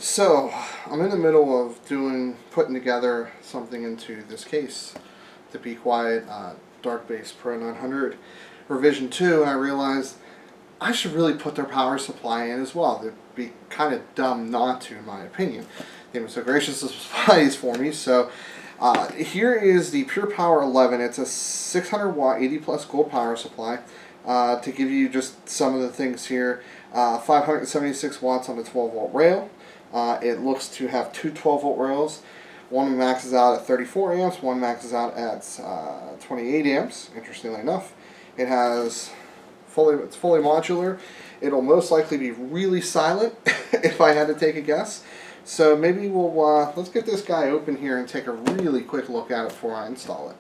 So, I'm in the middle of putting together something into this case. To be quiet, Dark Base Pro 900 revision 2, and I realized I should really put their power supply in as well. It'd be kind of dumb not to, in my opinion. They were so gracious to supply these for me. So, here is the Pure Power 11. It's a 600 watt, 80 plus gold power supply. To give you just some of the things here, 576 watts on the 12 volt rail. It looks to have two 12 volt rails. One maxes out at 34 amps, one maxes out at 28 amps, interestingly enough. It's fully modular. It'll most likely be really silent if I had to take a guess. So maybe let's get this guy open here and take a really quick look at it before I install it.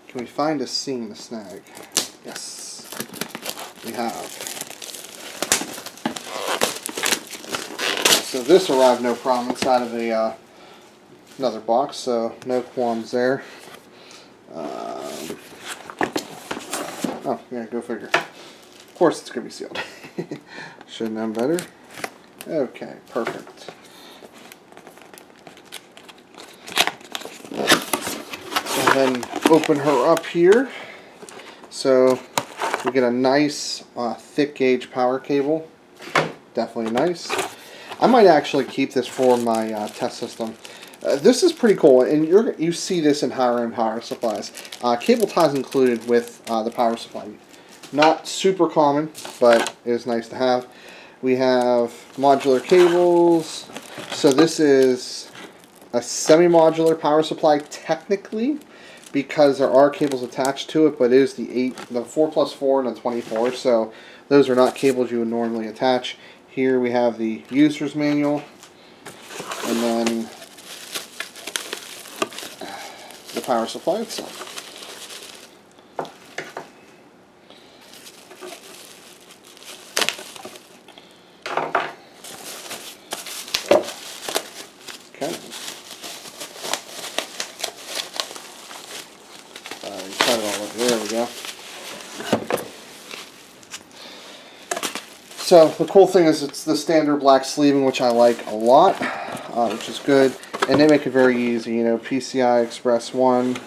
Can we find a seam to snag? Yes, we have. So this arrived no problem inside of another box, so no qualms there. Oh, yeah, go figure. Of course it's going to be sealed. Should have known better. Okay, perfect. So then open her up here. So we get a nice thick gauge power cable. Definitely nice. I might actually keep this for my test system. This is pretty cool, and you see this in higher end power supplies. Cable ties included with the power supply. Not super common, but it is nice to have. We have modular cables. So this is a semi-modular power supply technically, because there are cables attached to it, but it is the 4+4 and the 24. So those are not cables you would normally attach. Here we have the user's manual, and then the power supply itself. Okay. Cut it all over. There we go. So the cool thing is it's the standard black sleeving, which I like a lot, which is good. And they make it very easy, you know, PCI Express 1,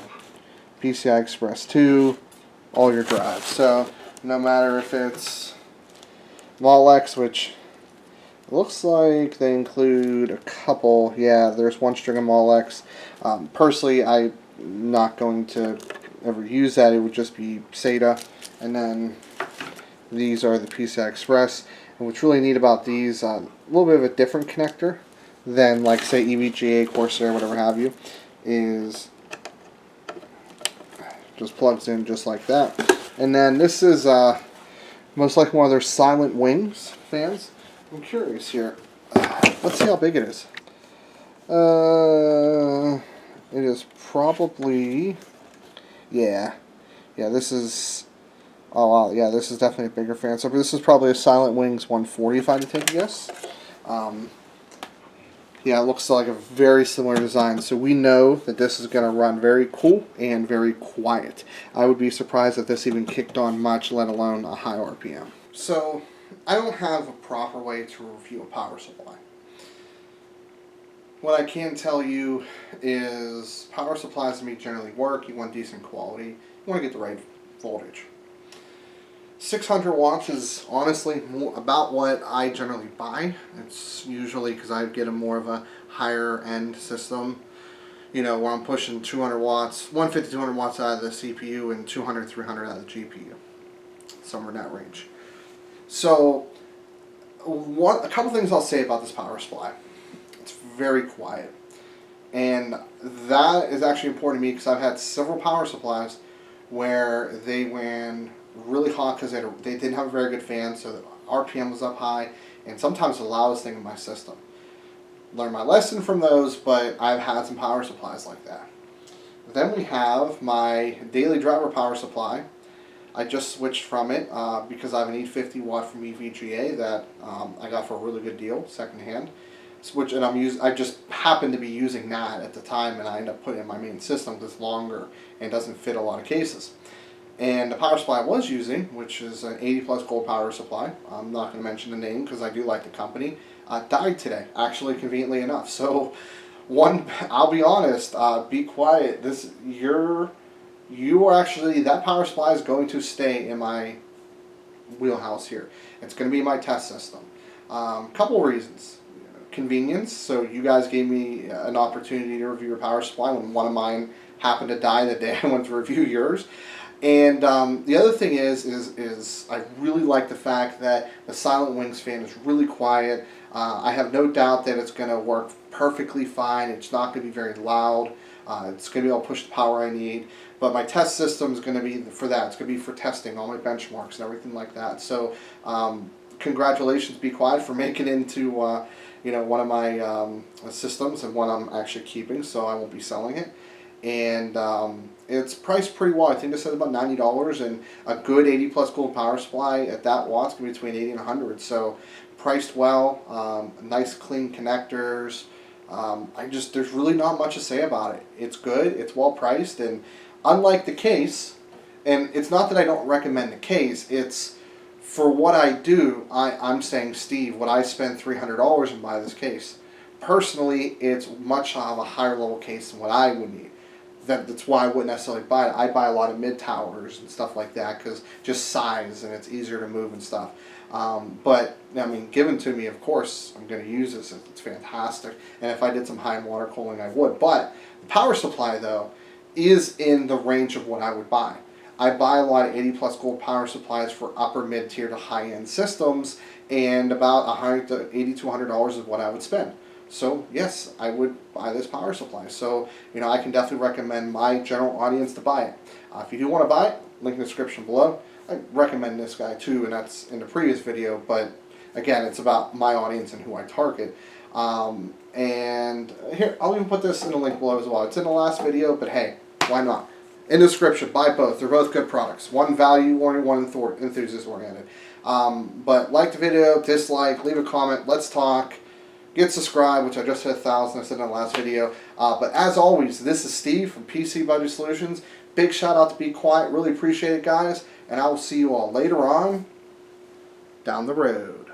PCI Express 2, all your drives. So no matter if it's Model X, which looks like they include a couple. Yeah, there's one string of Model X. Personally, I'm not going to ever use that. It would just be SATA. And then these are the PCI Express. And what's really neat about these, a little bit of a different connector than, like, say, EVGA, Corsair, whatever have you, is just plugs in just like that. And then this is most likely one of their Silent Wings fans. I'm curious here. Let's see how big it is. It is probably, yeah, this is, oh wow, yeah, this is definitely a bigger fan. So this is probably a Silent Wings 140 if I had to take a guess. Yeah, it looks like a very similar design. So we know that this is going to run very cool and very quiet. I would be surprised if this even kicked on much, let alone a high RPM. So I don't have a proper way to review a power supply. What I can tell you is power supplies to me generally work. You want decent quality. You want to get the right voltage. 600 watts is honestly about what I generally buy. It's usually because I get a more of a higher end system, you know, where I'm pushing 200 watts, 150, 200 watts out of the CPU and 200, 300 out of the GPU. Somewhere in that range. So, a couple things I'll say about this power supply. It's very quiet. And that is actually important to me because I've had several power supplies where they ran really hot because they didn't have a very good fan, so the RPM was up high, and sometimes the loudest thing in my system. Learned my lesson from those, but I've had some power supplies like that. Then we have my daily driver power supply. I just switched from it because I have an 850 watt from EVGA that I got for a really good deal, secondhand. And I just happened to be using that at the time, and I ended up putting it in my main system because it's longer and doesn't fit a lot of cases. And the power supply I was using, which is an 80 plus gold power supply, I'm not going to mention the name because I do like the company. died today, actually, conveniently enough. So, I'll be honest, be quiet. You are actually, that power supply is going to stay in my wheelhouse here. It's going to be my test system. Couple reasons. Convenience. So you guys gave me an opportunity to review your power supply when one of mine happened to die the day I went to review yours. And the other thing is I really like the fact that the Silent Wings fan is really quiet. I have no doubt that it's going to work perfectly fine. It's not going to be very loud. It's going to be able to push the power I need. But my test system is going to be for that. It's going to be for testing all my benchmarks and everything like that. So congratulations, Be Quiet, for making it into one of my systems, and one I'm actually keeping, so I won't be selling it. And it's priced pretty well. I think they said about $90, and a good 80 plus gold power supply at that watt's going to be between 80 and 100. So priced well, nice clean connectors. There's really not much to say about it. It's good, it's well priced, and unlike the case, and it's not that I don't recommend the case, it's for what I do, I'm saying, Steve, would I spend $300 and buy this case? Personally, it's much of a higher level case than what I would need. That's why I wouldn't necessarily buy it. I buy a lot of mid towers and stuff like that because just size, and it's easier to move and stuff. But I mean, given to me, of course, I'm going to use this. It's fantastic. And if I did some high water cooling, I would. But the power supply, though, is in the range of what I would buy. I buy a lot of 80 plus gold power supplies for upper mid tier to high end systems, and about $100 to $80 to $100 is what I would spend. So yes, I would buy this power supply. So I can definitely recommend my general audience to buy it. If you do want to buy it, link in the description below. I recommend this guy too, and that's in the previous video. But again, it's about my audience and who I target. And here, I'll even put this in the link below as well. It's in the last video, but hey, why not? In the description, buy both. They're both good products. One value-oriented, one enthusiast-oriented. But like the video, dislike, leave a comment, let's talk. Get subscribed, which I just hit 1,000, I said in the last video. But as always, this is Steve from PC Budget Solutions. Big shout out to Be Quiet. Really appreciate it, guys. And I will see you all later on down the road.